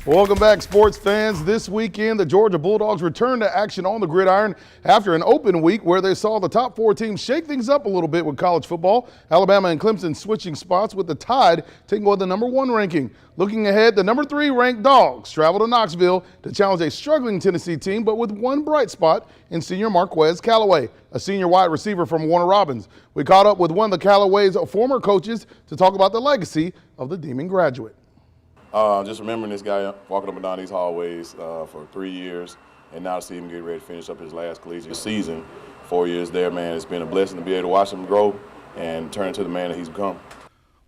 Welcome back, sports fans. This weekend, the Georgia Bulldogs return to action on the gridiron after an open week where they saw the top four teams shake things up a little bit with college football. Alabama and Clemson switching spots with the Tide taking on the #1 ranking. Looking ahead, the #3 ranked Dogs travel to Knoxville to challenge a struggling Tennessee team, but with one bright spot in senior Marquez Callaway, a senior wide receiver from Warner Robins. We caught up with one of the Callaway's former coaches to talk about the legacy of the Demon graduate. Just remembering this guy walking up and down these hallways for 3 years, and now to see him get ready to finish up his last collegiate season, 4 years there, man, it's been a blessing to be able to watch him grow and turn into the man that he's become.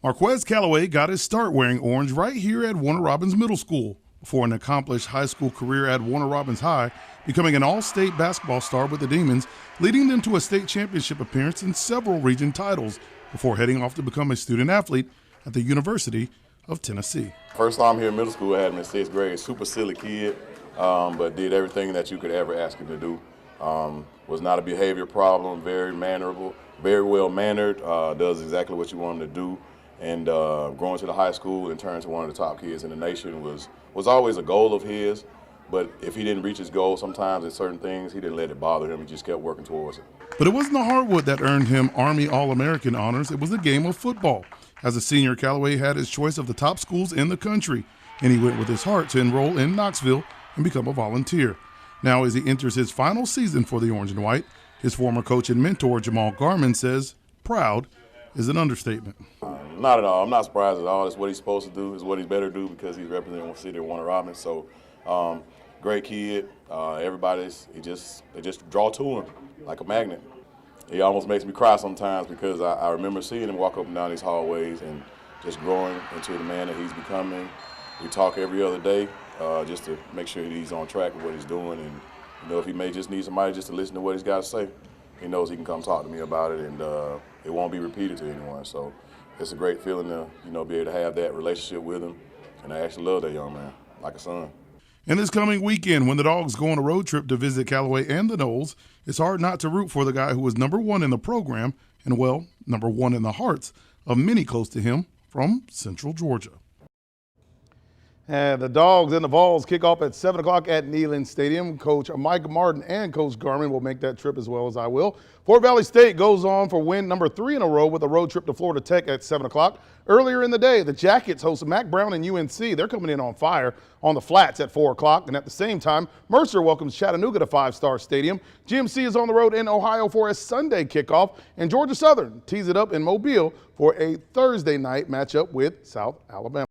Marquez Callaway got his start wearing orange right here at Warner Robins Middle School before an accomplished high school career at Warner Robins High, becoming an all-state basketball star with the Demons, leading them to a state championship appearance and several region titles before heading off to become a student athlete at the University of Tennessee. First time here in middle school, I had him in 6th grade. Super silly kid, but did everything that you could ever ask him to do. Was not a behavior problem, very mannerable, very well mannered, does exactly what you want him to do. And going to the high school and turning to one of the top kids in the nation was always a goal of his. But if he didn't reach his goal, sometimes in certain things, he didn't let it bother him. He just kept working towards it. But it wasn't the hardwood that earned him Army All-American honors. It was a game of football. As a senior, Callaway had his choice of the top schools in the country, and he went with his heart to enroll in Knoxville and become a volunteer. Now, as he enters his final season for the Orange and White, his former coach and mentor, Jamal Garman, says proud is an understatement. Not at all. I'm not surprised at all. It's what he's supposed to do. It's what he's better do because he's representing the city of Warner Robins. So, great kid. They just draw to him like a magnet. He almost makes me cry sometimes because I remember seeing him walk up and down these hallways and just growing into the man that he's becoming. We talk every other day just to make sure that he's on track with what he's doing. And, if he may just need somebody just to listen to what he's got to say, he knows he can come talk to me about it, and it won't be repeated to anyone. So it's a great feeling to, be able to have that relationship with him. And I actually love that young man, like a son. And this coming weekend, when the Dogs go on a road trip to visit Callaway and the Knolls, it's hard not to root for the guy who was #1 in the program and, well, #1 in the hearts of many close to him from Central Georgia. And the Dogs and the Vols kick off at 7 o'clock at Neyland Stadium. Coach Mike Martin and Coach Garman will make that trip as well as I will. Fort Valley State goes on for win #3 in a row with a road trip to Florida Tech at 7 o'clock. Earlier in the day, the Jackets host Mac Brown and UNC. They're coming in on fire on the flats at 4 o'clock. And at the same time, Mercer welcomes Chattanooga to Five Star Stadium. GMC is on the road in Ohio for a Sunday kickoff. And Georgia Southern tees it up in Mobile for a Thursday night matchup with South Alabama.